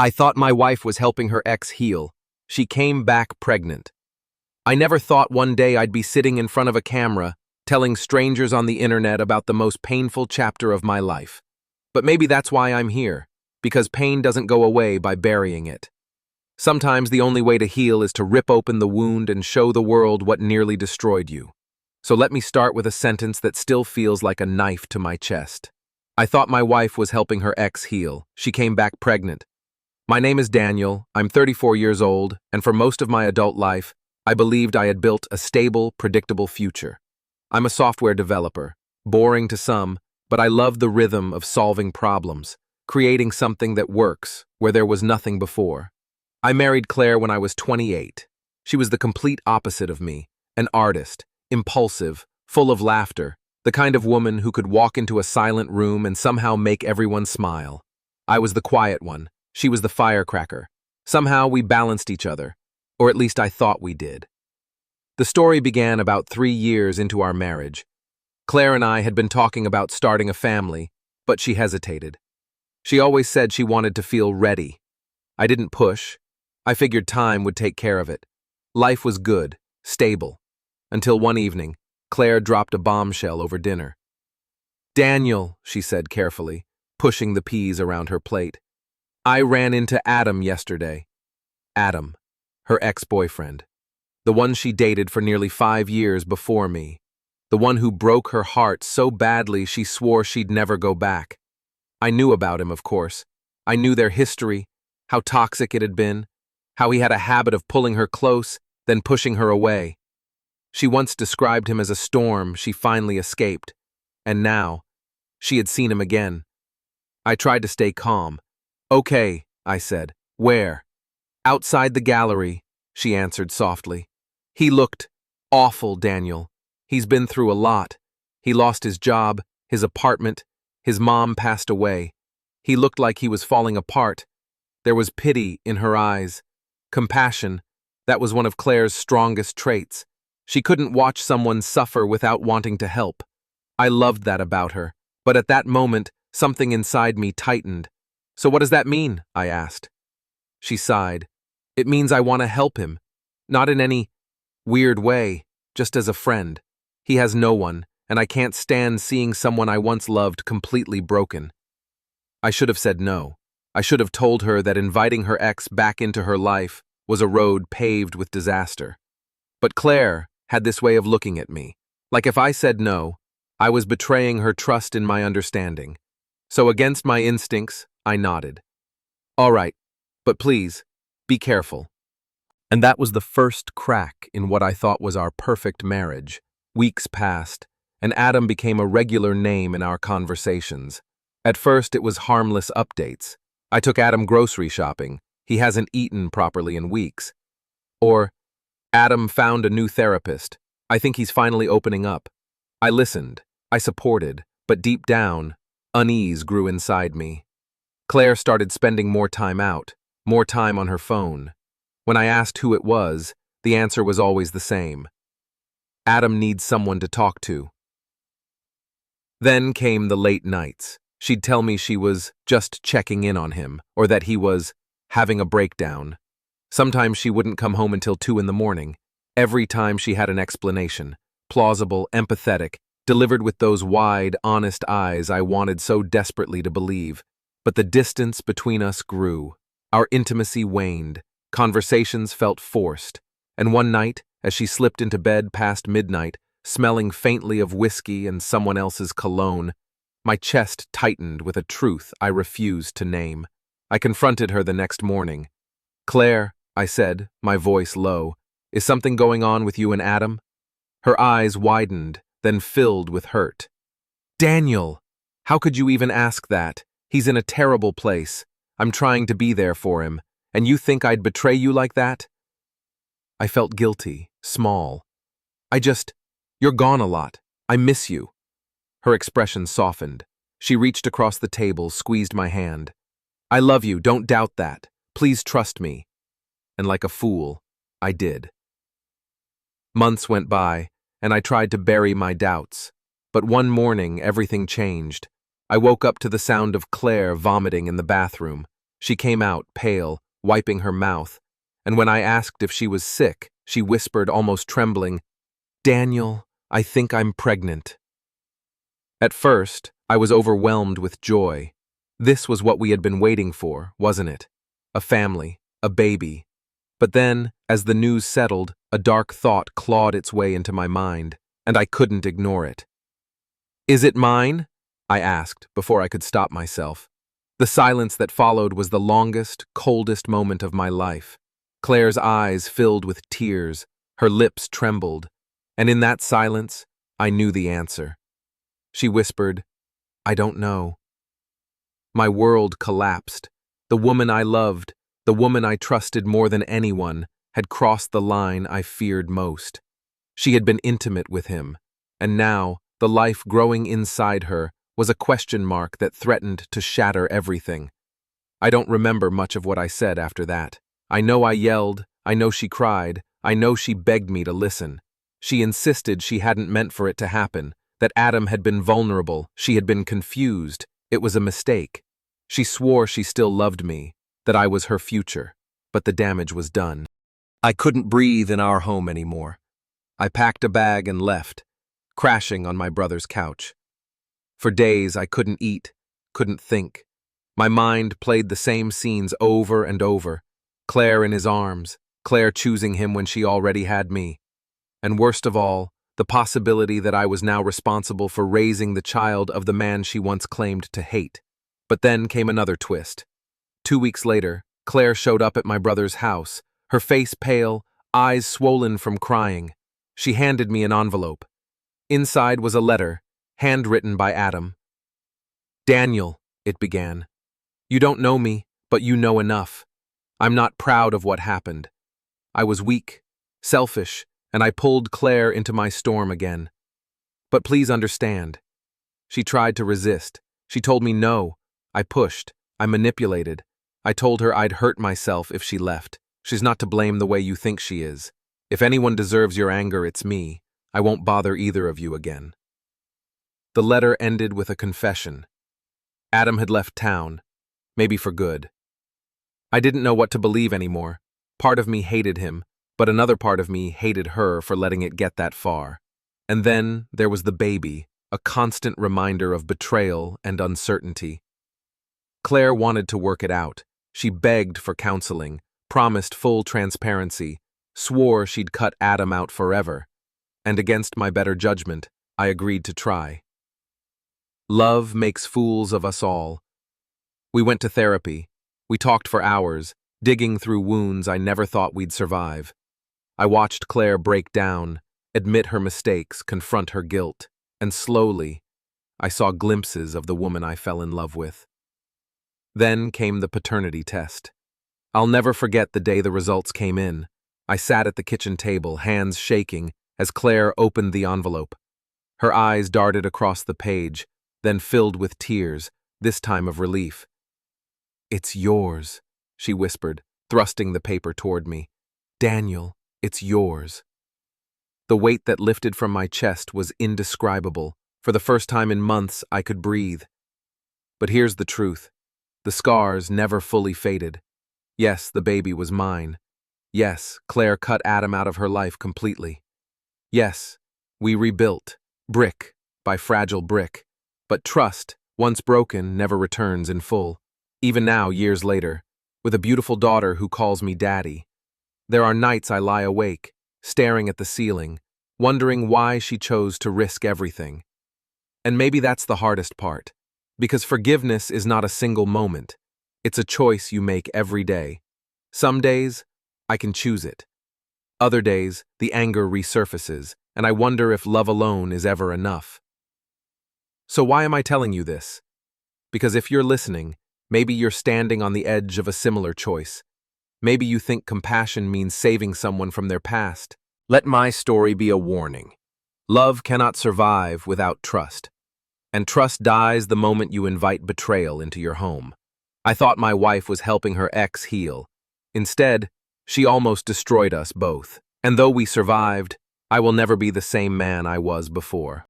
I thought my wife was helping her ex heal. She came back pregnant. I never thought one day I'd be sitting in front of a camera, telling strangers on the internet about the most painful chapter of my life. But maybe that's why I'm here, because pain doesn't go away by burying it. Sometimes the only way to heal is to rip open the wound and show the world what nearly destroyed you. So let me start with a sentence that still feels like a knife to my chest. I thought my wife was helping her ex heal. She came back pregnant. My name is Daniel, I'm 34 years old, and for most of my adult life, I believed I had built a stable, predictable future. I'm a software developer, boring to some, but I love the rhythm of solving problems, creating something that works where there was nothing before. I married Claire when I was 28. She was the complete opposite of me, an artist, impulsive, full of laughter, the kind of woman who could walk into a silent room and somehow make everyone smile. I was the quiet one. She was the firecracker. Somehow we balanced each other, or at least I thought we did. The story began about 3 years into our marriage. Claire and I had been talking about starting a family, but she hesitated. She always said she wanted to feel ready. I didn't push. I figured time would take care of it. Life was good, stable. Until one evening, Claire dropped a bombshell over dinner. "Daniel," she said carefully, pushing the peas around her plate, "I ran into Adam yesterday." Adam, her ex-boyfriend. The one she dated for nearly 5 years before me. The one who broke her heart so badly she swore she'd never go back. I knew about him, of course. I knew their history, how toxic it had been, how he had a habit of pulling her close, then pushing her away. She once described him as a storm she finally escaped, and now, she had seen him again. I tried to stay calm. "Okay," I said. "Where?" "Outside the gallery," she answered softly. "He looked awful, Daniel. He's been through a lot. He lost his job, his apartment, his mom passed away. He looked like he was falling apart. There was pity in her eyes. Compassion. That was one of Claire's strongest traits. She couldn't watch someone suffer without wanting to help. I loved that about her, but at that moment, something inside me tightened. "So what does that mean?" I asked. She sighed. "It means I want to help him. Not in any weird way, just as a friend. He has no one, and I can't stand seeing someone I once loved completely broken." I should have said no. I should have told her that inviting her ex back into her life was a road paved with disaster. But Claire had this way of looking at me, like if I said no, I was betraying her trust in my understanding. So against my instincts, I nodded. "All right, but please, be careful." And that was the first crack in what I thought was our perfect marriage. Weeks passed, and Adam became a regular name in our conversations. At first, it was harmless updates. I took Adam grocery shopping. He hasn't eaten properly in weeks. Or, Adam found a new therapist. I think he's finally opening up. I listened. I supported. But deep down, unease grew inside me. Claire started spending more time out, more time on her phone. When I asked who it was, the answer was always the same. Adam needs someone to talk to. Then came the late nights. She'd tell me she was just checking in on him, or that he was having a breakdown. Sometimes she wouldn't come home until 2 in the morning. Every time she had an explanation, plausible, empathetic, delivered with those wide, honest eyes I wanted so desperately to believe. But the distance between us grew. Our intimacy waned. Conversations felt forced. And one night, as she slipped into bed past midnight, smelling faintly of whiskey and someone else's cologne, my chest tightened with a truth I refused to name. I confronted her the next morning. "Claire," I said, my voice low, "is something going on with you and Adam?" Her eyes widened, then filled with hurt. "Daniel, how could you even ask that? He's in a terrible place. I'm trying to be there for him, and you think I'd betray you like that?" I felt guilty, small. You're gone a lot. I miss you." Her expression softened. She reached across the table, squeezed my hand. "I love you, don't doubt that. Please trust me." And like a fool, I did. Months went by, and I tried to bury my doubts. But one morning, everything changed. I woke up to the sound of Claire vomiting in the bathroom. She came out, pale, wiping her mouth, and when I asked if she was sick, she whispered, almost trembling, "Daniel, I think I'm pregnant." At first, I was overwhelmed with joy. This was what we had been waiting for, wasn't it? A family, a baby. But then, as the news settled, a dark thought clawed its way into my mind, and I couldn't ignore it. "Is it mine?" I asked before I could stop myself. The silence that followed was the longest, coldest moment of my life. Claire's eyes filled with tears, her lips trembled, and in that silence, I knew the answer. She whispered, "I don't know." My world collapsed. The woman I loved, the woman I trusted more than anyone, had crossed the line I feared most. She had been intimate with him, and now, the life growing inside her was a question mark that threatened to shatter everything. I don't remember much of what I said after that. I know I yelled, I know she cried, I know she begged me to listen. She insisted she hadn't meant for it to happen, that Adam had been vulnerable, she had been confused, it was a mistake. She swore she still loved me, that I was her future, but the damage was done. I couldn't breathe in our home anymore. I packed a bag and left, crashing on my brother's couch. For days I couldn't eat, couldn't think. My mind played the same scenes over and over. Claire in his arms, Claire choosing him when she already had me. And worst of all, the possibility that I was now responsible for raising the child of the man she once claimed to hate. But then came another twist. 2 weeks later, Claire showed up at my brother's house, her face pale, eyes swollen from crying. She handed me an envelope. Inside was a letter, handwritten by Adam. "Daniel," it began. "You don't know me, but you know enough. I'm not proud of what happened. I was weak, selfish, and I pulled Claire into my storm again. But please understand." She tried to resist. She told me no. I pushed. I manipulated. I told her I'd hurt myself if she left. She's not to blame the way you think she is. If anyone deserves your anger, it's me. I won't bother either of you again. The letter ended with a confession. Adam had left town, maybe for good. I didn't know what to believe anymore. Part of me hated him, but another part of me hated her for letting it get that far. And then there was the baby, a constant reminder of betrayal and uncertainty. Claire wanted to work it out. She begged for counseling, promised full transparency, swore she'd cut Adam out forever. And against my better judgment, I agreed to try. Love makes fools of us all. We went to therapy. We talked for hours, digging through wounds I never thought we'd survive. I watched Claire break down, admit her mistakes, confront her guilt, and slowly, I saw glimpses of the woman I fell in love with. Then came the paternity test. I'll never forget the day the results came in. I sat at the kitchen table, hands shaking, as Claire opened the envelope. Her eyes darted across the page, then filled with tears, this time of relief. "It's yours," she whispered, thrusting the paper toward me. "Daniel, it's yours." The weight that lifted from my chest was indescribable. For the first time in months, I could breathe. But here's the truth. The scars never fully faded. Yes, the baby was mine. Yes, Claire cut Adam out of her life completely. Yes, we rebuilt, brick by fragile brick. But trust, once broken, never returns in full. Even now, years later, with a beautiful daughter who calls me daddy, there are nights I lie awake, staring at the ceiling, wondering why she chose to risk everything. And maybe that's the hardest part, because forgiveness is not a single moment. It's a choice you make every day. Some days, I can choose it. Other days, the anger resurfaces, and I wonder if love alone is ever enough. So why am I telling you this? Because if you're listening, maybe you're standing on the edge of a similar choice. Maybe you think compassion means saving someone from their past. Let my story be a warning. Love cannot survive without trust. And trust dies the moment you invite betrayal into your home. I thought my wife was helping her ex heal. Instead, she almost destroyed us both. And though we survived, I will never be the same man I was before.